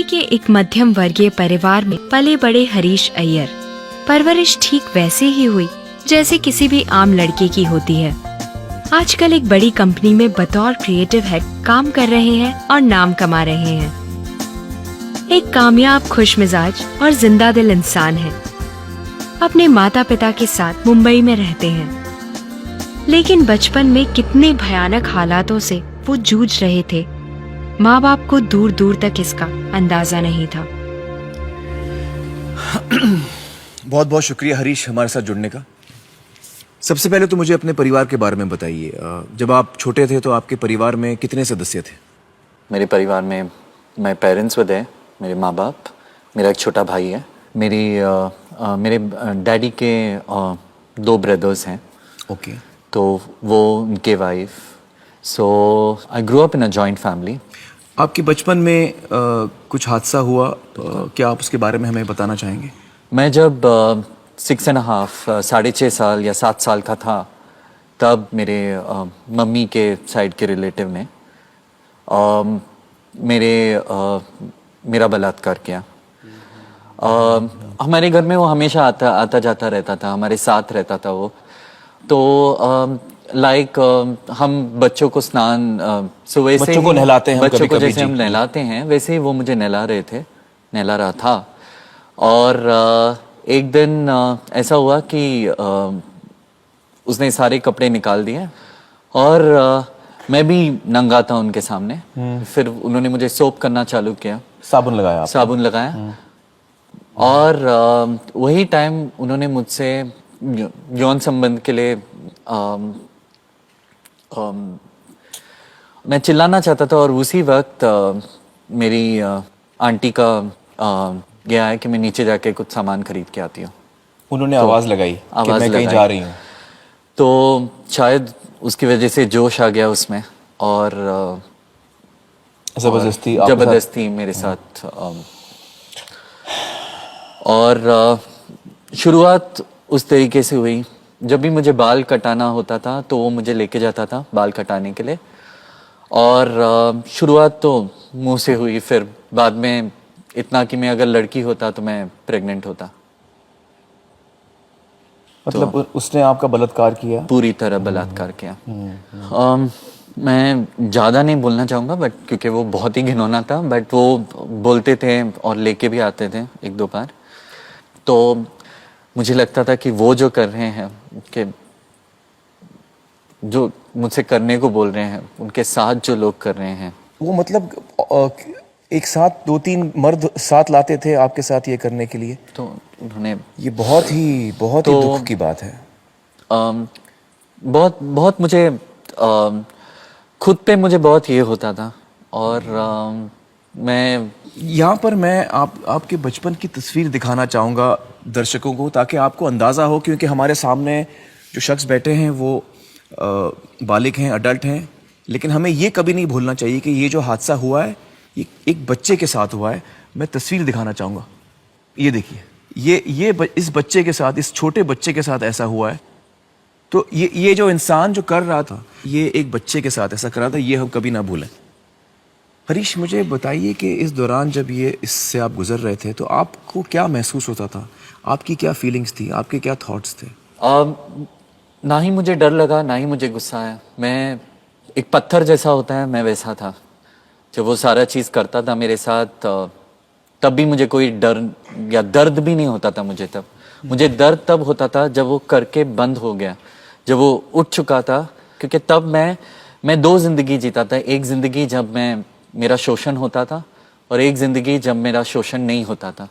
के एक मध्यम वर्गीय परिवार में पले बड़े हरीश अय्यर परवरिश ठीक वैसे ही हुई जैसे किसी भी आम लड़के की होती है। आजकल एक बड़ी कंपनी में बतौर क्रिएटिव हेड काम कर रहे हैं और नाम कमा रहे हैं। एक कामयाब, खुशमिजाज और जिंदा दिल इंसान है। अपने माता पिता के साथ मुंबई में रहते हैं, लेकिन बचपन में कितने भयानक हालातों से वो जूझ रहे थे, माँ बाप को दूर दूर तक इसका अंदाजा नहीं था। बहुत बहुत शुक्रिया हरीश हमारे साथ जुड़ने का। सबसे पहले तो मुझे अपने परिवार के बारे में बताइए। जब आप छोटे थे तो आपके परिवार में कितने सदस्य थे? मेरे परिवार में मेरे पेरेंट्स थे, मेरे माँ बाप, मेरा एक छोटा भाई है। मेरे डैडी के 2 ब्रदर्स हैं। ओके। तो वो उनके wife. So I grow up in a joint family. आपके बचपन में कुछ हादसा हुआ, क्या आप उसके बारे में हमें बताना चाहेंगे? मैं जब 6.5 साल या 7 साल का था, तब मेरे मम्मी के साइड के रिलेटिव ने मेरा बलात्कार किया। हमारे घर में वो हमेशा आता जाता रहता था, हमारे साथ रहता था वो। तो हम बच्चों को सुबह से बच्चों को नहलाते हैं, बच्चों को जैसे हम नहलाते हैं वैसे ही वो मुझे नहला रहा था। और एक दिन ऐसा हुआ कि उसने सारे कपड़े निकाल दिए और मैं भी नंगा था उनके सामने। फिर उन्होंने मुझे सोप करना चालू किया। साबुन लगाया? साबुन लगाया। और वही टाइम उन्होंने मुझसे यौन संबंध के लिए मैं चिल्लाना चाहता था, और उसी वक्त मेरी आंटी का गया है कि मैं नीचे जाके कुछ सामान खरीद के आती हूँ। उन्होंने आवाज लगाई कि मैं कहीं जा रही हूँ। तो शायद उसकी वजह से जोश आ गया उसमें, और जबरदस्ती मेरे साथ। और शुरुआत उस तरीके से हुई, जब भी मुझे बाल कटाना होता था तो वो मुझे लेके जाता था बाल कटाने के लिए। और शुरुआत तो मुंह से हुई, फिर बाद में इतना कि मैं अगर लड़की होता तो मैं प्रेग्नेंट होता। मतलब तो उसने आपका बलात्कार किया? पूरी तरह बलात्कार किया। मैं ज़्यादा नहीं बोलना चाहूँगा, बट क्योंकि वो बहुत ही घिनौना था, बट वो बोलते थे और लेके भी आते थे 1-2 बार। तो मुझे लगता था कि वो जो कर रहे हैं, कि जो मुझसे करने को बोल रहे हैं, उनके साथ जो लोग कर रहे हैं, वो मतलब एक साथ 2-3 मर्द साथ लाते थे आपके साथ ये करने के लिए? तो उन्होंने ये बहुत ही दुख की बात है। बहुत मुझे खुद पे मुझे बहुत ये होता था। और मैं यहाँ पर मैं आपके बचपन की तस्वीर दिखाना चाहूँगा दर्शकों को, ताकि आपको अंदाज़ा हो, क्योंकि हमारे सामने जो शख्स बैठे हैं वो बालिग हैं, अडल्ट हैं, लेकिन हमें ये कभी नहीं भूलना चाहिए कि ये जो हादसा हुआ है ये एक बच्चे के साथ हुआ है। मैं तस्वीर दिखाना चाहूँगा, ये देखिए, इस बच्चे के साथ, इस छोटे बच्चे के साथ ऐसा हुआ है। तो ये जो इंसान जो कर रहा था, ये एक बच्चे के साथ ऐसा कर रहा था, ये हम कभी ना भूलें। हरीश, मुझे बताइए कि इस दौरान जब इससे आप गुजर रहे थे तो आपको क्या महसूस होता था? आपकी क्या फीलिंग्स थी? आपके क्या थॉट्स थे? ना ही मुझे डर लगा, ना ही मुझे गुस्सा आया। मैं एक पत्थर जैसा होता है, मैं वैसा था। जब वो सारा चीज़ करता था मेरे साथ, तब भी मुझे कोई डर या दर्द भी नहीं होता था। मुझे दर्द तब होता था जब वो करके बंद हो गया, जब वो उठ चुका था। क्योंकि तब मैं 2 जिंदगी जीता था। एक जिंदगी जब मेरा शोषण होता था, और एक जिंदगी जब मेरा शोषण नहीं होता था।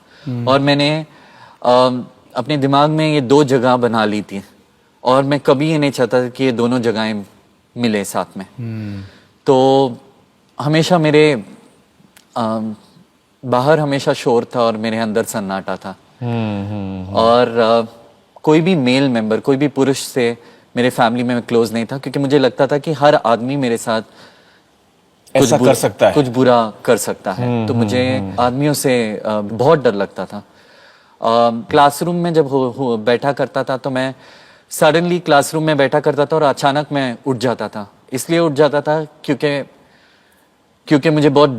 और मैंने अपने दिमाग में ये 2 जगह बना ली थी, और मैं कभी ये नहीं चाहता था कि ये दोनों जगहें मिले साथ में। तो हमेशा मेरे बाहर हमेशा शोर था और मेरे अंदर सन्नाटा था। और कोई भी मेल मेंबर, कोई भी पुरुष से मेरे फैमिली में मैं क्लोज नहीं था, क्योंकि मुझे लगता था कि हर आदमी मेरे साथ ऐसा कर सकता है, कुछ बुरा कर सकता है। तो मुझे आदमियों से बहुत डर लगता था। क्लासरूम में जब बैठा करता था तो मैं सडनली क्लासरूम में बैठा करता था और अचानक मैं उठ जाता था। इसलिए उठ जाता था क्योंकि मुझे बहुत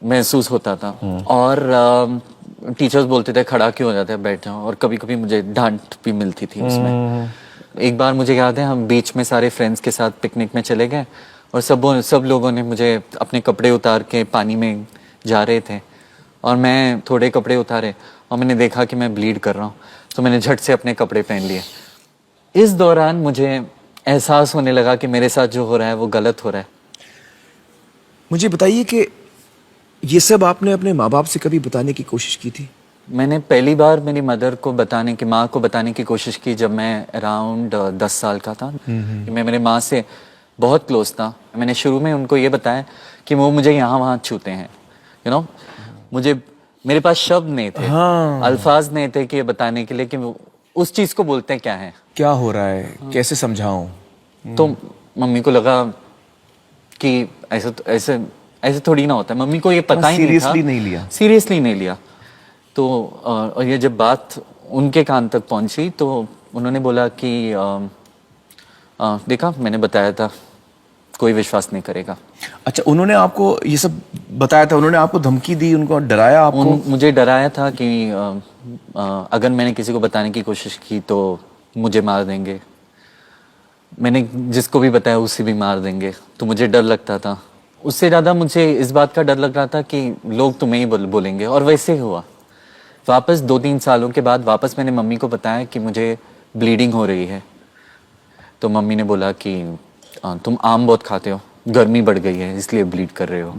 महसूस होता था। और टीचर्स बोलते थे खड़ा क्यों हो जाता है, बैठ जाओ, और कभी कभी मुझे डांट भी मिलती थी उसमें। एक बार मुझे याद है, हम बीच में सारे फ्रेंड्स के साथ पिकनिक में चले गए और सब लोगों ने मुझे अपने कपड़े उतार के पानी में जा रहे थे और मैं थोड़े कपड़े उतारे और मैंने देखा कि मैं ब्लीड कर रहा हूँ, तो मैंने झट से अपने कपड़े पहन लिए। इस दौरान मुझे एहसास होने लगा कि मेरे साथ जो हो रहा है वो गलत हो रहा है। मुझे बताइए कि ये सब आपने अपने माँ बाप से कभी बताने की कोशिश की थी? मैंने पहली बार मेरी माँ को बताने की कोशिश की जब मैं अराउंड 10 साल का था। कि मैं मेरे माँ से बहुत क्लोज था। मैंने शुरू में उनको ये बताया कि वो मुझे यहाँ वहाँ छूते हैं, मेरे पास शब्द नहीं थे, अल्फाज नहीं थे कि ये बताने के लिए कि वो उस चीज को बोलते हैं क्या है, क्या हो रहा है, कैसे समझाऊं। तो मम्मी को लगा कि ऐसे थोड़ी ना होता है। मम्मी को ये पता ही नहीं था, सीरियसली नहीं लिया। तो और ये जब बात उनके कान तक पहुंची तो उन्होंने बोला कि देखा मैंने बताया था, कोई विश्वास नहीं करेगा। अच्छा, उन्होंने आपको ये सब बताया था? उन्होंने आपको धमकी दी, उनको डराया आपको? मुझे डराया था कि अगर मैंने किसी को बताने की कोशिश की तो मुझे मार देंगे, मैंने जिसको भी बताया उसे भी मार देंगे, तो मुझे डर लगता था। उससे ज़्यादा मुझे इस बात का डर लग रहा था कि लोग तुम्हें ही बोलेंगे, और वैसे ही हुआ। वापस 2-3 सालों के बाद वापस मैंने मम्मी को बताया कि मुझे ब्लीडिंग हो रही है, तो मम्मी ने बोला कि तुम आम बहुत खाते हो, गर्मी बढ़ गई है इसलिए ब्लीड कर रहे हो।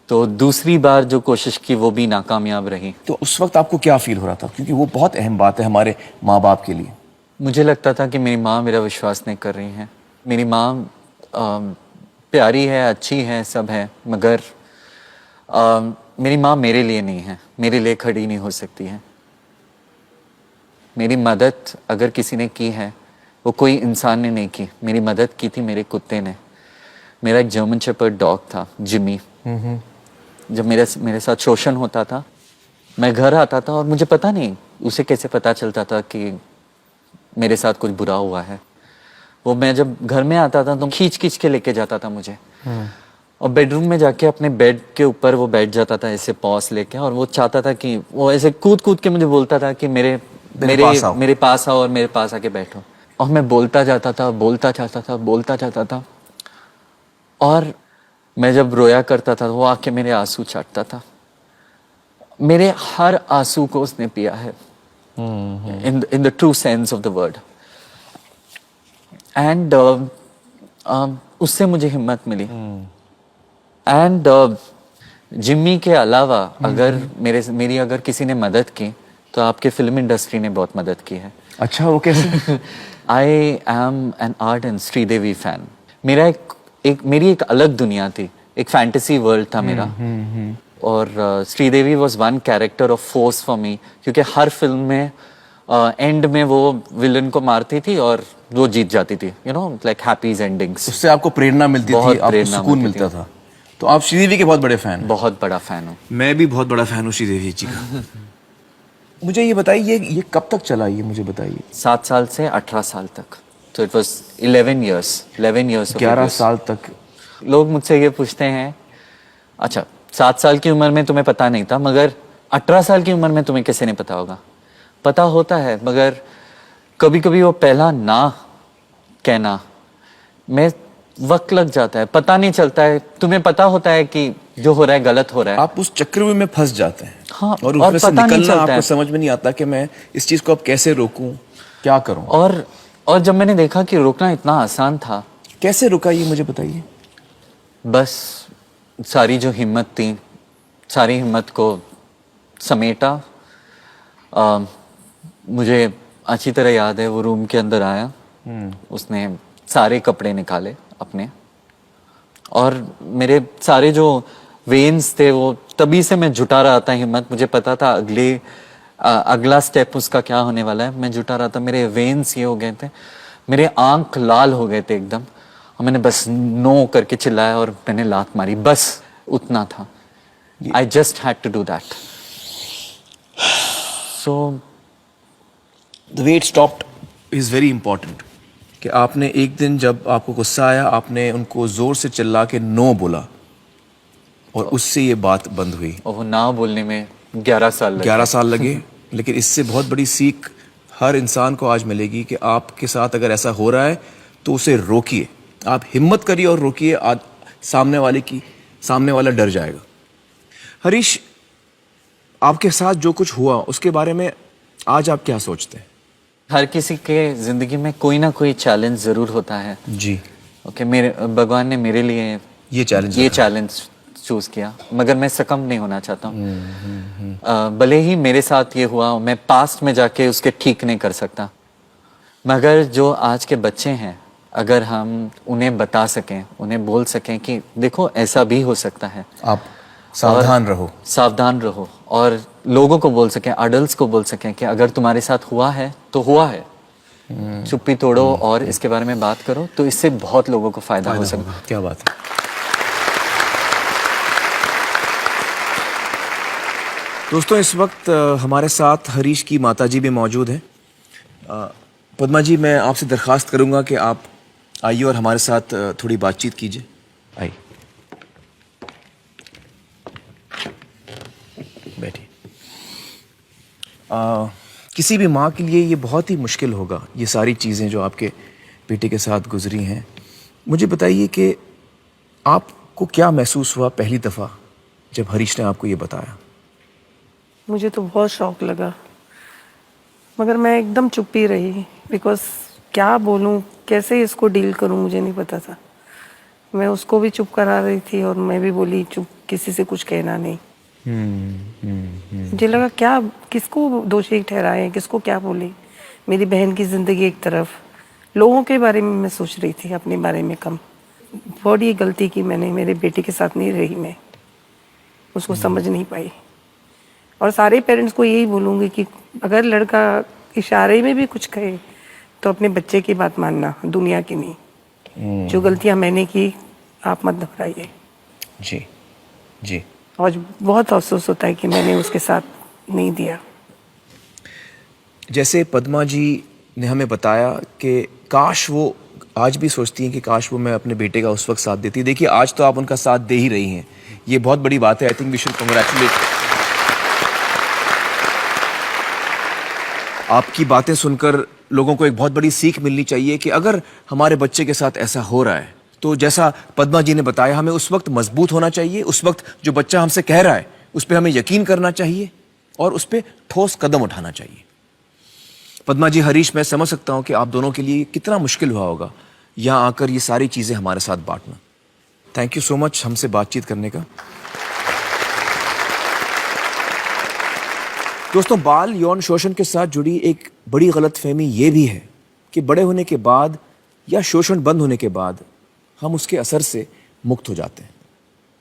तो दूसरी बार जो कोशिश की वो भी नाकामयाब रही। तो उस वक्त आपको क्या फील हो रहा था, क्योंकि वो बहुत अहम बात है हमारे माँ बाप के लिए? मुझे लगता था कि मेरी माँ मेरा विश्वास नहीं कर रही है। मेरी माँ प्यारी है, अच्छी है, सब है, मगर मेरी माँ मेरे लिए नहीं है, मेरे लिए खड़ी नहीं हो सकती है। मेरी मदद अगर किसी ने की है वो कोई इंसान ने नहीं की, मेरी मदद की थी मेरे कुत्ते ने। मेरा एक जर्मन शेपर्ड डॉग था, जिमी। जब मेरे साथ शोषण होता था, मैं घर आता था और मुझे पता नहीं उसे कैसे पता चलता था कि मेरे साथ कुछ बुरा हुआ है। वो मैं जब घर में आता था तो खींच के लेके जाता था मुझे, और बेडरूम में जाके अपने बेड के ऊपर वो बैठ जाता था ऐसे पॉस लेके, और वो चाहता था कि वो ऐसे कूद के मुझे बोलता था कि मेरे पास आओ और मेरे पास आके बैठो। और मैं बोलता जाता था, और मैं जब रोया करता था वो आके मेरे आंसू चाटता था। मेरे हर आंसू को उसने पिया है, in the true sense of the word. And उससे मुझे हिम्मत मिली। एंड जिम्मी के अलावा अगर मेरी अगर किसी ने मदद की तो आपके फिल्म इंडस्ट्री ने बहुत मदद की है। अच्छा, वो कैसे? I am an ardent Sridevi fan. मेरा मेरी एक अलग दुनिया थी, एक फैंटेसी वर्ल्ड था मेरा। और Sridevi was one character of force for me, क्योंकि हर फिल्म में एंड में वो विलन को मारती थी और वो जीत जाती थी, लाइक हैप्पी एंडिंग्स। उससे आपको प्रेरणा मिलती थी, आपको सुकून मिलता था। तो आप श्रीदेवी के बहुत बड़े फैन? बहुत बड़ा फैन हूँ। मैं भी बहुत बड़ा फैन हूँ श्रीदेवी जी का। मुझे ये बताइए, ये कब तक चला, ये मुझे बताइए। 7 साल से 18 साल तक, तो इट वाज 11 years 11 साल तक। लोग मुझसे ये पूछते हैं, अच्छा 7 साल की उम्र में तुम्हें पता नहीं था, मगर 18 साल की उम्र में तुम्हें कैसे नहीं पता होगा? पता होता है, मगर कभी कभी वो पहला ना कहना में वक्त लग जाता है, पता नहीं चलता है। तुम्हें पता होता है कि जो हो रहा है गलत हो रहा है, आप उस चक्र में फंस जाते हैं। हाँ, और उसमें से निकलना आपको समझ में नहीं आता कि मैं इस चीज को अब कैसे रोकूं, क्या करूं। और जब मैंने देखा कि रोकना इतना आसान था। कैसे रुका, ये मुझे बताइए। बस सारी जो हिम्मत थी, सारी हिम्मत को समेटा। मुझे अच्छी तरह याद है, वो रूम के अंदर आया, उसने सारे कपड़े निकाले अपने, और मेरे सारे जो वेन्स थे वो तभी से मैं जुटा रहा था हिम्मत। मुझे पता था अगला स्टेप उसका क्या होने वाला है। मैं जुटा रहा था, मेरे वेन्स ये हो गए थे, मेरे आंख लाल हो गए थे एकदम, और मैंने बस नो करके चिल्लाया और मैंने लात मारी, बस उतना था। I just had to do that. So the way it stopped is very important. कि आपने एक दिन जब आपको गुस्सा आया, आपने उनको जोर से चिल्ला के नो बोला, और उससे ये बात बंद हुई। और वो ना बोलने में 11 साल लगे। 11 साल लगे, लेकिन इससे बहुत बड़ी सीख हर इंसान को आज मिलेगी कि आपके साथ अगर ऐसा हो रहा है तो उसे रोकिए, आप हिम्मत करिए और रोकिए। आज सामने वाला डर जाएगा। हरीश, आपके साथ जो कुछ हुआ उसके बारे में आज आप क्या सोचते हैं? हर किसी के जिंदगी में कोई ना कोई चैलेंज जरूर होता है जी। ओके, मेरे भगवान ने मेरे लिए ये चैलेंज चूज किया, मगर मैं सकम नहीं होना चाहता हूँ। भले ही मेरे साथ ये हुआ, मैं पास्ट में जाके उसके ठीक नहीं कर सकता, मगर जो आज के बच्चे हैं, अगर हम उन्हें बता सकें, उन्हें बोल सकें कि देखो ऐसा भी हो सकता है, आप सावधान रहो, और लोगों को बोल सकें, अडल्ट्स को बोल सकें कि अगर तुम्हारे साथ हुआ है तो हुआ है, चुप्पी तोड़ो और इसके बारे में बात करो, तो इससे बहुत लोगों को फायदा हो सकता है। क्या बात है। दोस्तों, इस वक्त हमारे साथ हरीश की माताजी भी मौजूद हैं। पद्मा जी, मैं आपसे दरख्वास्त करूंगा कि आप आइए और हमारे साथ थोड़ी बातचीत कीजिए। आइए, बैठिए। किसी भी माँ के लिए ये बहुत ही मुश्किल होगा, ये सारी चीज़ें जो आपके बेटे के साथ गुजरी हैं। मुझे बताइए कि आपको क्या महसूस हुआ पहली दफ़ा जब हरीश ने आपको ये बताया? मुझे तो बहुत शौक लगा, मगर मैं एकदम चुप ही रही, बिकॉज क्या बोलूं, कैसे इसको डील करूं, मुझे नहीं पता था। मैं उसको भी चुप करा रही थी और मैं भी बोली चुप, किसी से कुछ कहना नहीं। मुझे लगा क्या, किसको दोषी ठहराएं, किसको क्या बोले। मेरी बहन की ज़िंदगी एक तरफ, लोगों के बारे में मैं सोच रही थी, अपने बारे में कम। बहुत ही गलती की मैंने, मेरे बेटे के साथ नहीं रही, मैं उसको समझ नहीं पाई। और सारे पेरेंट्स को यही बोलूँगी कि अगर लड़का इशारे में भी कुछ कहे तो अपने बच्चे की बात मानना, दुनिया की नहीं। जो गलतियाँ मैंने की, आप मत दोहराइए। जी जी। और बहुत अफसोस होता है कि मैंने उसके साथ नहीं दिया। जैसे पद्मा जी ने हमें बताया कि काश वो आज भी सोचती हैं कि काश वो मैं अपने बेटे का उस वक्त साथ देती। देखिए, आज तो आप उनका साथ दे ही रही हैं, ये बहुत बड़ी बात है। I think we should congratulate. आपकी बातें सुनकर लोगों को एक बहुत बड़ी सीख मिलनी चाहिए कि अगर हमारे बच्चे के साथ ऐसा हो रहा है तो जैसा पद्मा जी ने बताया, हमें उस वक्त मजबूत होना चाहिए। उस वक्त जो बच्चा हमसे कह रहा है उस पर हमें यकीन करना चाहिए और उस पर ठोस कदम उठाना चाहिए। पद्मा जी, हरीश, मैं समझ सकता हूं कि आप दोनों के लिए कितना मुश्किल हुआ होगा यहां आकर ये सारी चीजें हमारे साथ बांटना। थैंक यू सो मच हमसे बातचीत करने का। दोस्तों, बाल यौन शोषण के साथ जुड़ी एक बड़ी गलतफहमी ये भी है कि बड़े होने के बाद या शोषण बंद होने के बाद हम उसके असर से मुक्त हो जाते हैं,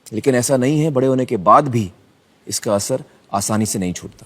लेकिन ऐसा नहीं है। बड़े होने के बाद भी इसका असर आसानी से नहीं छूटता।